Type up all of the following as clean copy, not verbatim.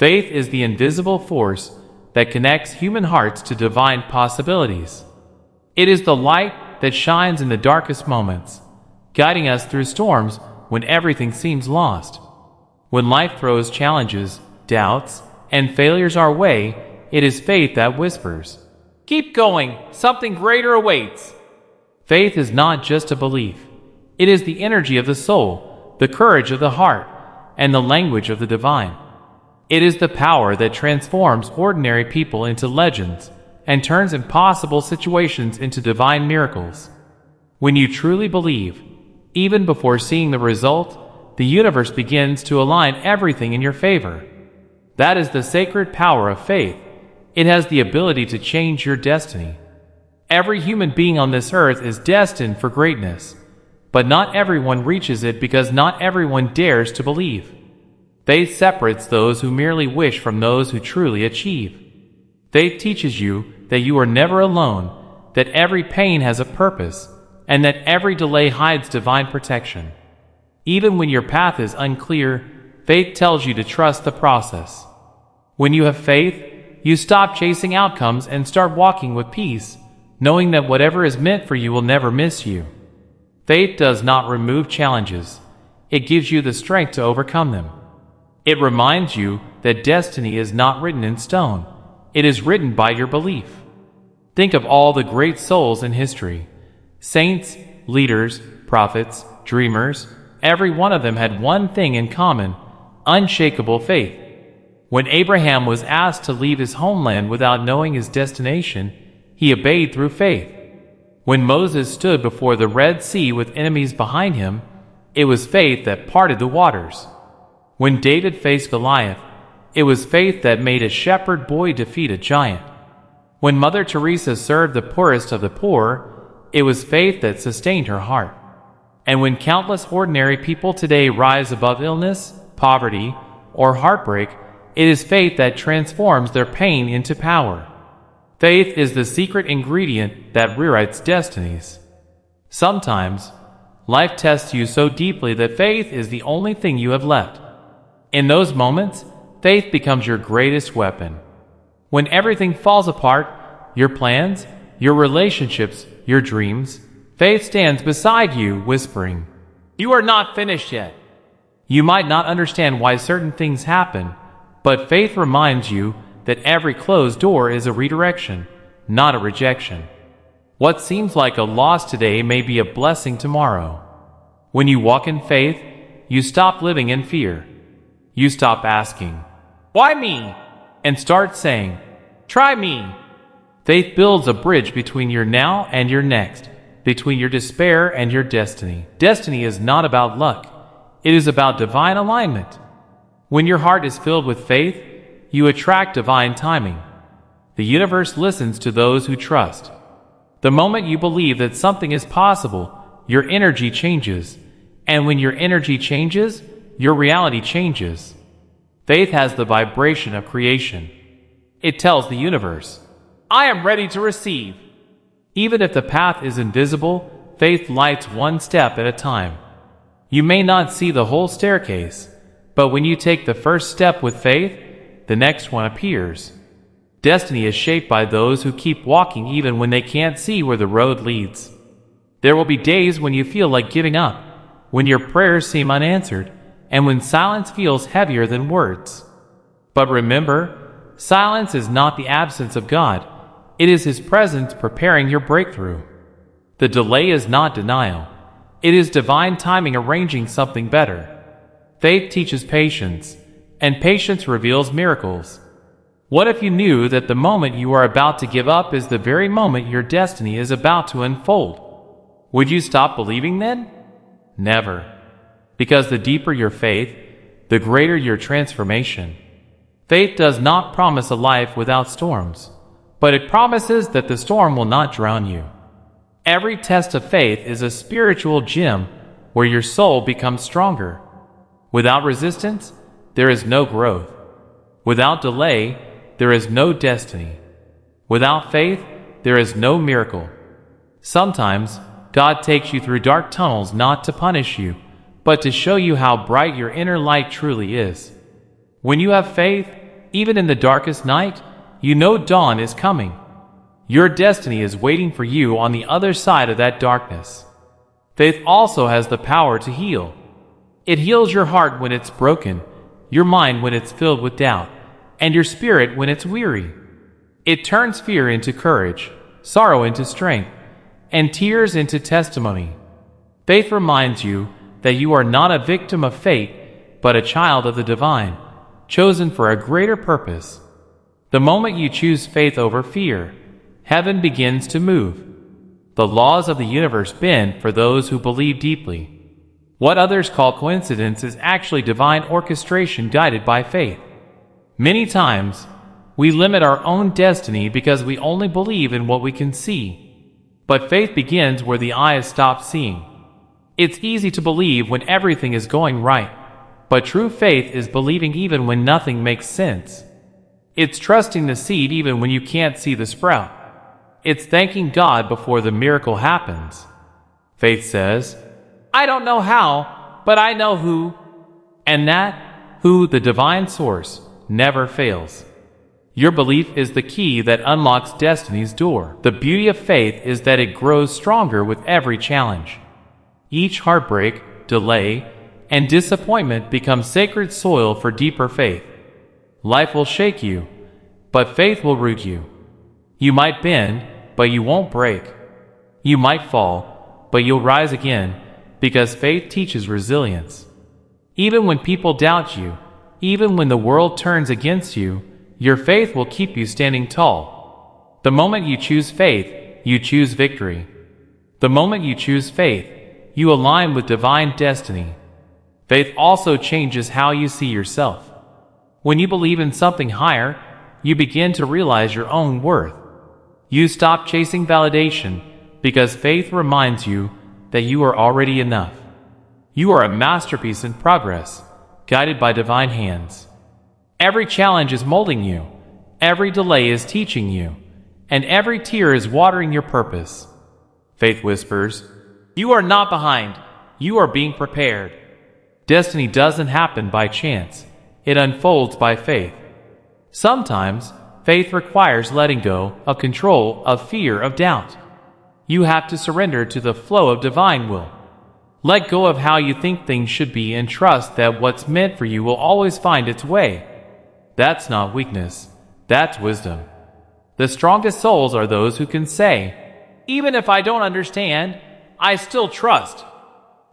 Faith is the invisible force that connects human hearts to divine possibilities. It is the light that shines in the darkest moments, guiding us through storms when everything seems lost. When life throws challenges, doubts, and failures our way, it is faith that whispers, "Keep going, something greater awaits." Faith is not just a belief. It is the energy of the soul, the courage of the heart, and the language of the divine. It is the power that transforms ordinary people into legends and turns impossible situations into divine miracles. When you truly believe, even before seeing the result, the universe begins to align everything in your favor. That is the sacred power of faith. It has the ability to change your destiny. Every human being on this earth is destined for greatness, but not everyone reaches it because not everyone dares to believe. Faith separates those who merely wish from those who truly achieve. Faith teaches you that you are never alone, that every pain has a purpose, and that every delay hides divine protection. Even when your path is unclear, faith tells you to trust the process. When you have faith, you stop chasing outcomes and start walking with peace, knowing that whatever is meant for you will never miss you. Faith does not remove challenges. It gives you the strength to overcome them. It reminds you that destiny is not written in stone. It is written by your belief. Think of all the great souls in history. Saints, leaders, prophets, dreamers, every one of them had one thing in common: unshakable faith. When Abraham was asked to leave his homeland without knowing his destination, he obeyed through faith. When Moses stood before the Red Sea with enemies behind him, it was faith that parted the waters. When David faced Goliath, it was faith that made a shepherd boy defeat a giant. When Mother Teresa served the poorest of the poor, it was faith that sustained her heart. And when countless ordinary people today rise above illness, poverty, or heartbreak, it is faith that transforms their pain into power. Faith is the secret ingredient that rewrites destinies. Sometimes, life tests you so deeply that faith is the only thing you have left. In those moments, faith becomes your greatest weapon. When everything falls apart, your plans, your relationships, your dreams, faith stands beside you, whispering, "You are not finished yet." You might not understand why certain things happen, but faith reminds you that every closed door is a redirection, not a rejection. What seems like a loss today may be a blessing tomorrow. When you walk in faith, you stop living in fear. You stop asking, "Why me?" and start saying, "Try me." Faith builds a bridge between your now and your next, between your despair and your destiny. Destiny is not about luck. It is about divine alignment. When your heart is filled with faith, you attract divine timing. The universe listens to those who trust. The moment you believe that something is possible, your energy changes. And when your energy changes, your reality changes. Faith has the vibration of creation. It tells the universe, "I am ready to receive." Even if the path is invisible, faith lights one step at a time. You may not see the whole staircase, but when you take the first step with faith, the next one appears. Destiny is shaped by those who keep walking even when they can't see where the road leads. There will be days when you feel like giving up, when your prayers seem unanswered, and when silence feels heavier than words. But remember, silence is not the absence of God. It is His presence preparing your breakthrough. The delay is not denial. It is divine timing arranging something better. Faith teaches patience, and patience reveals miracles. What if you knew that the moment you are about to give up is the very moment your destiny is about to unfold? Would you stop believing then? Never. Because the deeper your faith, the greater your transformation. Faith does not promise a life without storms, but it promises that the storm will not drown you. Every test of faith is a spiritual gym where your soul becomes stronger. Without resistance, there is no growth. Without delay, there is no destiny. Without faith, there is no miracle. Sometimes, God takes you through dark tunnels not to punish you, but to show you how bright your inner light truly is. When you have faith, Even in the darkest night, you know dawn is coming. Your destiny is waiting for you on the other side of that darkness. Faith also has the power to heal. It heals your heart when it's broken, your mind when it's filled with doubt, and your spirit when it's weary. It turns fear into courage, sorrow into strength, and tears into testimony. Faith reminds you that you are not a victim of fate, but a child of the divine, chosen for a greater purpose. The moment you choose faith over fear, heaven begins to move. The laws of the universe bend for those who believe deeply. What others call coincidence is actually divine orchestration guided by faith. Many times, we limit our own destiny because we only believe in what we can see. But faith begins where the eyes stop seeing. It's easy to believe when everything is going right, but true faith is believing even when nothing makes sense. It's trusting the seed even when you can't see the sprout. It's thanking God before the miracle happens. Faith says, I don't know how, but I know who. And that who, the divine source, never fails. Your belief is the key that unlocks destiny's door. The beauty of faith is that it grows stronger with every challenge. Each heartbreak, delay, and disappointment becomes sacred soil for deeper faith. Life will shake you, but faith will root you. You might bend, but you won't break. You might fall, but you'll rise again, because faith teaches resilience. Even when people doubt you, even when the world turns against you, your faith will keep you standing tall. The moment you choose faith, you choose victory. The moment you choose faith, you align with divine destiny. Faith also changes how you see yourself. When you believe in something higher, you begin to realize your own worth. You stop chasing validation because faith reminds you that you are already enough. You are a masterpiece in progress, guided by divine hands. Every challenge is molding you, every delay is teaching you, and every tear is watering your purpose. Faith whispers, you are not behind, you are being prepared. Destiny doesn't happen by chance, it unfolds by faith. Sometimes, faith requires letting go of control, of fear, of doubt. You have to surrender to the flow of divine will. Let go of how you think things should be and trust that what's meant for you will always find its way. That's not weakness, that's wisdom. The strongest souls are those who can say, even if I don't understand, I still trust.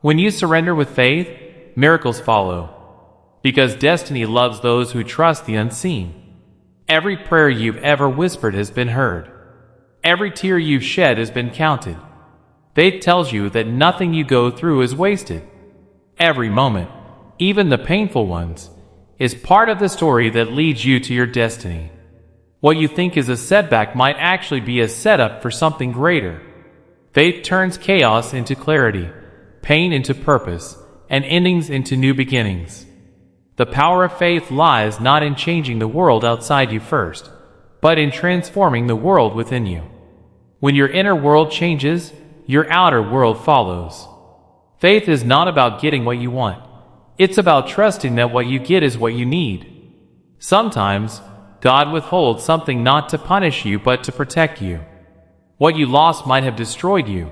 When you surrender with faith, miracles follow. Because destiny loves those who trust the unseen. Every prayer you've ever whispered has been heard. Every tear you've shed has been counted. Faith tells you that nothing you go through is wasted. Every moment, even the painful ones, is part of the story that leads you to your destiny. What you think is a setback might actually be a setup for something greater. Faith turns chaos into clarity, pain into purpose, and endings into new beginnings. The power of faith lies not in changing the world outside you first, but in transforming the world within you. When your inner world changes, your outer world follows. Faith is not about getting what you want. It's about trusting that what you get is what you need. Sometimes, God withholds something not to punish you but to protect you. What you lost might have destroyed you.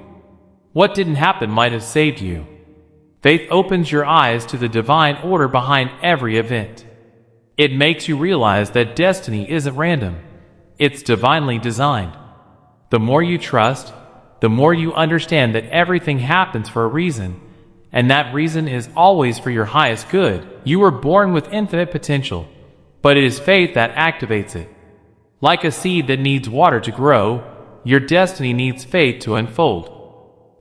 What didn't happen might have saved you. Faith opens your eyes to the divine order behind every event. It makes you realize that destiny isn't random. It's divinely designed. The more you trust, the more you understand that everything happens for a reason, and that reason is always for your highest good. You were born with infinite potential, but it is faith that activates it. Like a seed that needs water to grow, your destiny needs faith to unfold.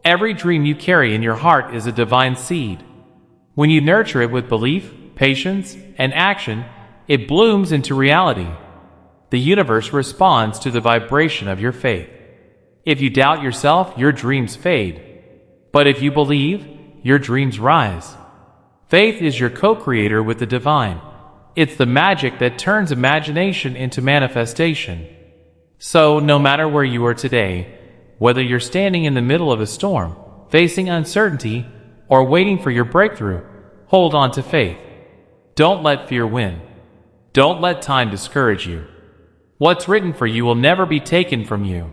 Every dream you carry in your heart is a divine seed. When you nurture it with belief, patience, and action, it blooms into reality. The universe responds to the vibration of your faith. If you doubt yourself, your dreams fade. But if you believe, your dreams rise. Faith is your co-creator with the divine. It's the magic that turns imagination into manifestation. So, no matter where you are today, whether you're standing in the middle of a storm, facing uncertainty, or waiting for your breakthrough, hold on to faith. Don't let fear win. Don't let time discourage you. What's written for you will never be taken from you.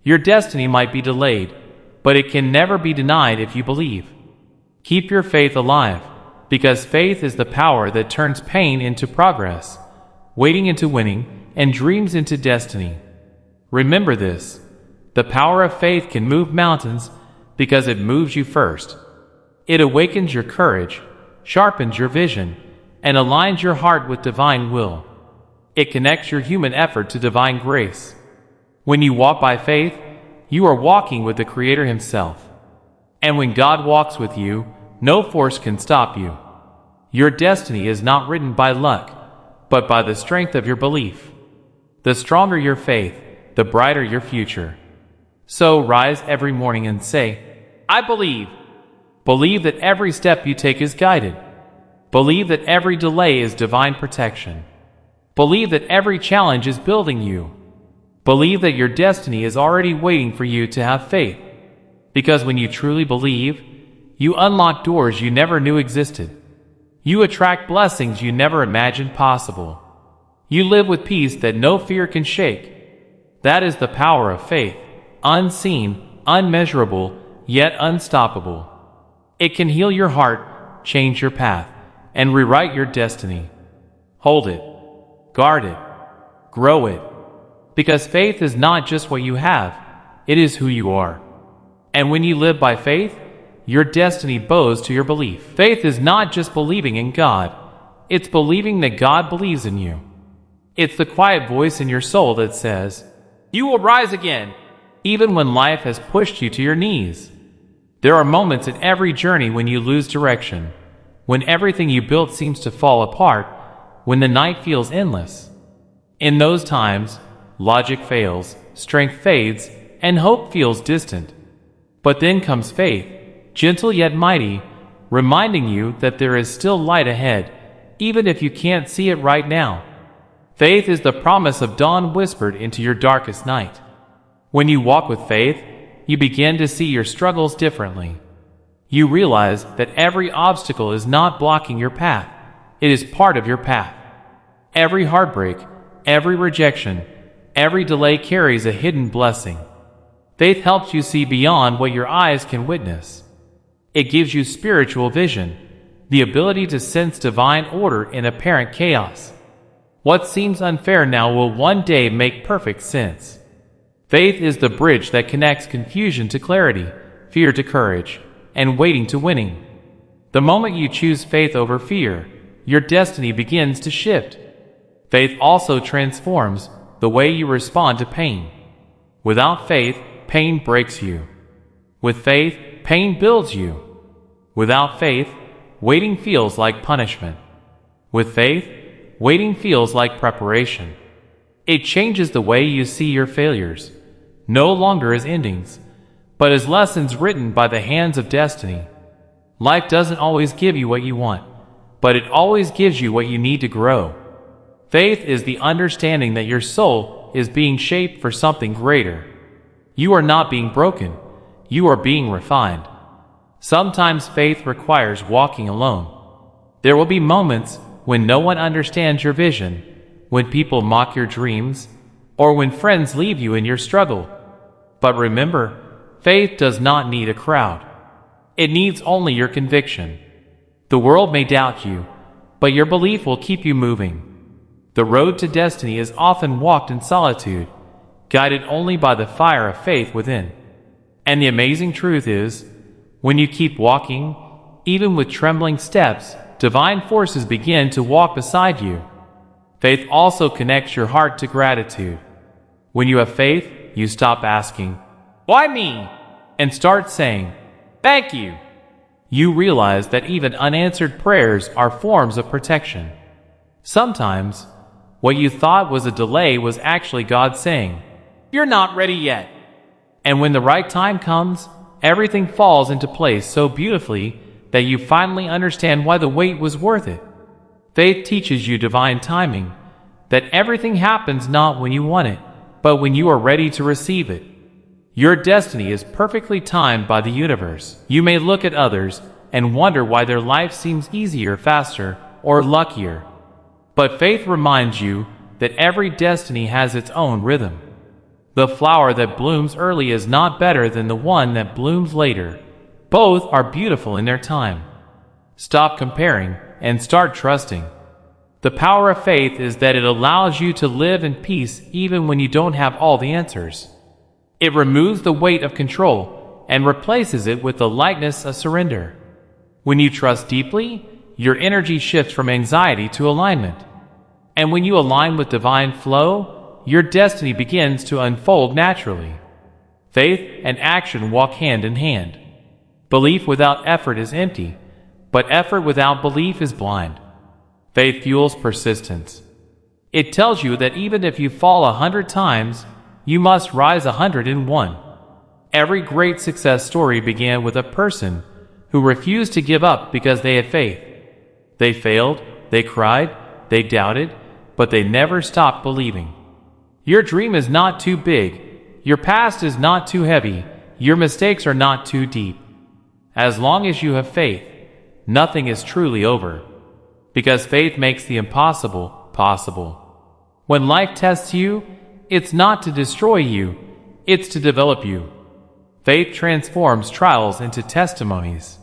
Your destiny might be delayed, but it can never be denied if you believe. Keep your faith alive, because faith is the power that turns pain into progress, waiting into winning, and dreams into destiny. Remember this: the power of faith can move mountains because it moves you first. It awakens your courage, sharpens your vision, and aligns your heart with divine will. It connects your human effort to divine grace. When you walk by faith, you are walking with the Creator Himself. And when God walks with you, no force can stop you. Your destiny is not written by luck, but by the strength of your belief. The stronger your faith, the brighter your future. So rise every morning and say, I believe. Believe that every step you take is guided. Believe that every delay is divine protection. Believe that every challenge is building you. Believe that your destiny is already waiting for you to have faith. Because when you truly believe, you unlock doors you never knew existed. You attract blessings you never imagined possible. You live with peace that no fear can shake. That is the power of faith, unseen, unmeasurable, yet unstoppable. It can heal your heart, change your path, and rewrite your destiny. Hold it, guard it, grow it, because faith is not just what you have, it is who you are. And when you live by faith, your destiny bows to your belief. Faith is not just believing in God, it's believing that God believes in you. It's the quiet voice in your soul that says, you will rise again, even when life has pushed you to your knees. There are moments in every journey when you lose direction, when everything you built seems to fall apart, when the night feels endless. In those times, logic fails, strength fades, and hope feels distant. But then comes faith, gentle yet mighty, reminding you that there is still light ahead, even if you can't see it right now. Faith is the promise of dawn whispered into your darkest night. When you walk with faith, you begin to see your struggles differently. You realize that every obstacle is not blocking your path, it is part of your path. Every heartbreak, every rejection, every delay carries a hidden blessing. Faith helps you see beyond what your eyes can witness. It gives you spiritual vision, the ability to sense divine order in apparent chaos. What seems unfair now will one day make perfect sense. Faith is the bridge that connects confusion to clarity, fear to courage, and waiting to winning. The moment you choose faith over fear, your destiny begins to shift. Faith also transforms the way you respond to pain. Without faith, pain breaks you. With faith, pain builds you. Without faith, waiting feels like punishment. With faith, waiting feels like preparation. It changes the way you see your failures, no longer as endings, but as lessons written by the hands of destiny. Life doesn't always give you what you want, but it always gives you what you need to grow. Faith is the understanding that your soul is being shaped for something greater. You are not being broken, you are being refined. Sometimes faith requires walking alone. There will be moments when no one understands your vision, when people mock your dreams, or when friends leave you in your struggle. But remember, faith does not need a crowd. It needs only your conviction. The world may doubt you, but your belief will keep you moving. The road to destiny is often walked in solitude, guided only by the fire of faith within. And the amazing truth is, when you keep walking, even with trembling steps, divine forces begin to walk beside you. Faith also connects your heart to gratitude. When you have faith, you stop asking, "Why me?" and start saying, "Thank you." You realize that even unanswered prayers are forms of protection. Sometimes, what you thought was a delay was actually God saying, "You're not ready yet." And when the right time comes, everything falls into place so beautifully that you finally understand why the wait was worth it. Faith teaches you divine timing, that everything happens not when you want it, but when you are ready to receive it. Your destiny is perfectly timed by the universe. You may look at others and wonder why their life seems easier, faster, or luckier. But faith reminds you that every destiny has its own rhythm. The flower that blooms early is not better than the one that blooms later. Both are beautiful in their time. Stop comparing and start trusting. The power of faith is that it allows you to live in peace even when you don't have all the answers. It removes the weight of control and replaces it with the lightness of surrender. When you trust deeply, your energy shifts from anxiety to alignment. And when you align with divine flow, your destiny begins to unfold naturally. Faith and action walk hand in hand. Belief without effort is empty, but effort without belief is blind. Faith fuels persistence. It tells you that even if you fall 100 times, you must rise 101. Every great success story began with a person who refused to give up because they had faith. They failed, they cried, they doubted, but they never stopped believing. Your dream is not too big. Your past is not too heavy. Your mistakes are not too deep. As long as you have faith, nothing is truly over. Because faith makes the impossible possible. When life tests you, it's not to destroy you, it's to develop you. Faith transforms trials into testimonies.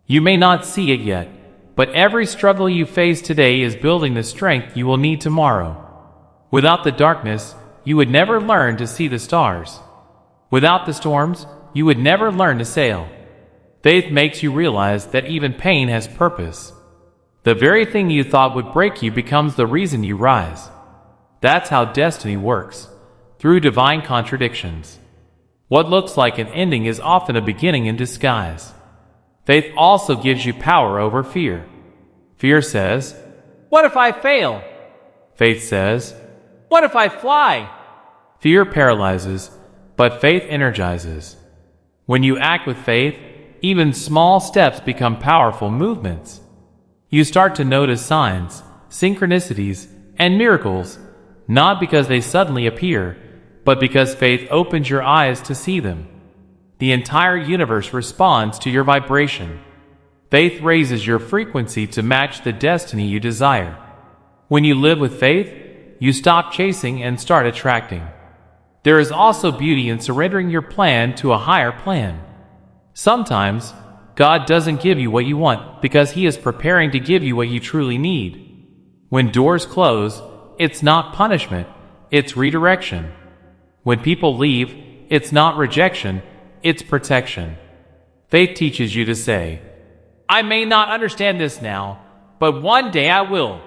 You may not see it yet, but every struggle you face today is building the strength you will need tomorrow. Without the darkness, you would never learn to see the stars. Without the storms, you would never learn to sail. Faith makes you realize that even pain has purpose. The very thing you thought would break you becomes the reason you rise. That's how destiny works, through divine contradictions. What looks like an ending is often a beginning in disguise. Faith also gives you power over fear. Fear says, "What if I fail?" Faith says, "What if I fly?" Fear paralyzes, but faith energizes. When you act with faith, even small steps become powerful movements. You start to notice signs, synchronicities, and miracles, not because they suddenly appear, but because faith opens your eyes to see them. The entire universe responds to your vibration. Faith raises your frequency to match the destiny you desire. When you live with faith, you stop chasing and start attracting. There is also beauty in surrendering your plan to a higher plan. Sometimes, God doesn't give you what you want because He is preparing to give you what you truly need. When doors close, it's not punishment, it's redirection. When people leave, it's not rejection, it's protection. Faith teaches you to say, "I may not understand this now, but one day I will."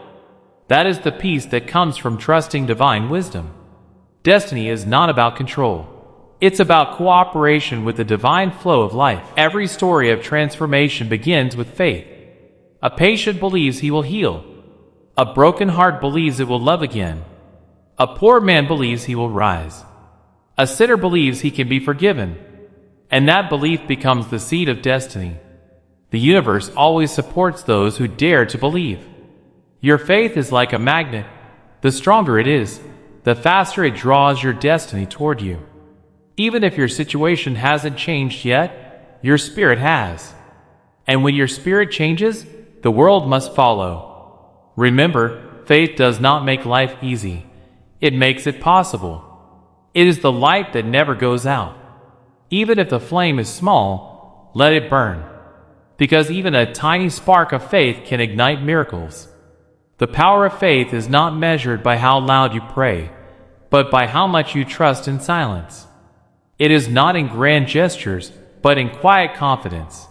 That is the peace that comes from trusting divine wisdom. Destiny is not about control. It's about cooperation with the divine flow of life. Every story of transformation begins with faith. A patient believes he will heal. A broken heart believes it will love again. A poor man believes he will rise. A sinner believes he can be forgiven. And that belief becomes the seed of destiny. The universe always supports those who dare to believe. Your faith is like a magnet. The stronger it is, the faster it draws your destiny toward you. Even if your situation hasn't changed yet, your spirit has. And when your spirit changes, the world must follow. Remember, faith does not make life easy. It makes it possible. It is the light that never goes out. Even if the flame is small, let it burn. Because even a tiny spark of faith can ignite miracles. The power of faith is not measured by how loud you pray, but by how much you trust in silence. It is not in grand gestures, but in quiet confidence.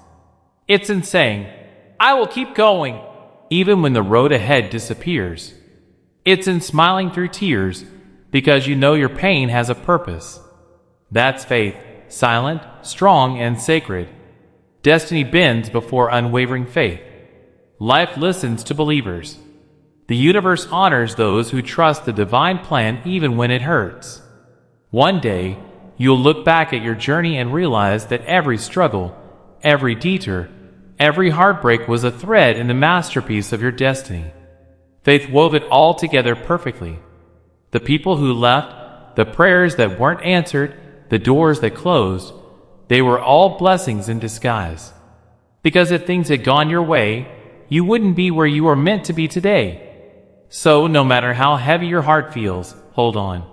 It's in saying, "I will keep going," even when the road ahead disappears. It's in smiling through tears, because you know your pain has a purpose. That's faith, silent, strong, and sacred. Destiny bends before unwavering faith. Life listens to believers. The universe honors those who trust the divine plan even when it hurts. One day, you'll look back at your journey and realize that every struggle, every detour, every heartbreak was a thread in the masterpiece of your destiny. Faith wove it all together perfectly. The people who left, the prayers that weren't answered, the doors that closed, they were all blessings in disguise. Because if things had gone your way, you wouldn't be where you were meant to be today. So, no matter how heavy your heart feels, hold on.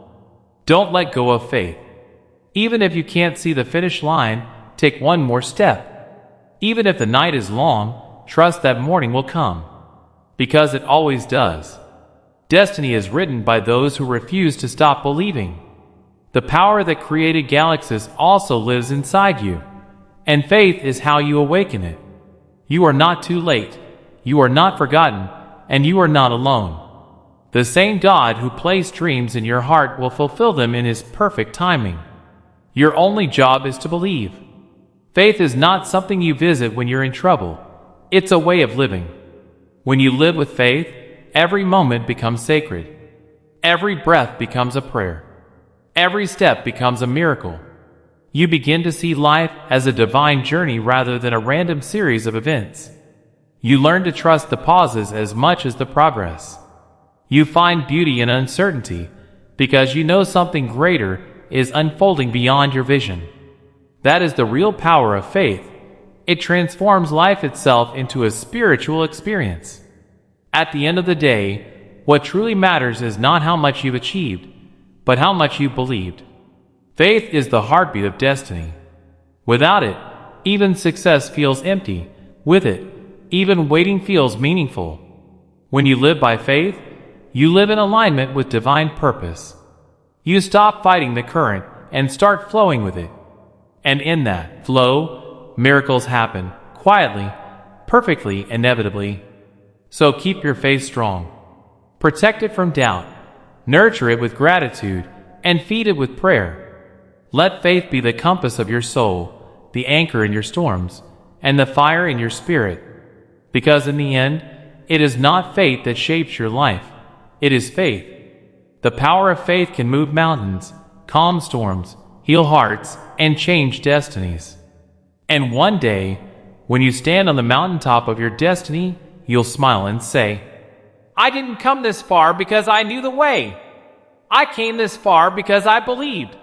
Don't let go of faith. Even if you can't see the finish line, take one more step. Even if the night is long, trust that morning will come. Because it always does. Destiny is written by those who refuse to stop believing. The power that created galaxies also lives inside you, and faith is how you awaken it. You are not too late, you are not forgotten, and you are not alone. The same God who placed dreams in your heart will fulfill them in His perfect timing. Your only job is to believe. Faith is not something you visit when you're in trouble. It's a way of living. When you live with faith, every moment becomes sacred. Every breath becomes a prayer. Every step becomes a miracle. You begin to see life as a divine journey rather than a random series of events. You learn to trust the pauses as much as the progress. You find beauty in uncertainty because you know something greater is unfolding beyond your vision. That is the real power of faith. It transforms life itself into a spiritual experience. At the end of the day, what truly matters is not how much you've achieved, but how much you believed. Faith is the heartbeat of destiny. Without it, even success feels empty. With it, even waiting feels meaningful. When you live by faith, you live in alignment with divine purpose. You stop fighting the current and start flowing with it. And in that flow, miracles happen, quietly, perfectly, inevitably. So keep your faith strong. Protect it from doubt. Nurture it with gratitude and feed it with prayer. Let faith be the compass of your soul, the anchor in your storms, and the fire in your spirit. Because in the end, it is not faith that shapes your life. It is faith. The power of faith can move mountains, calm storms, heal hearts, and change destinies. And one day, when you stand on the mountaintop of your destiny, you'll smile and say, "I didn't come this far because I knew the way. I came this far because I believed."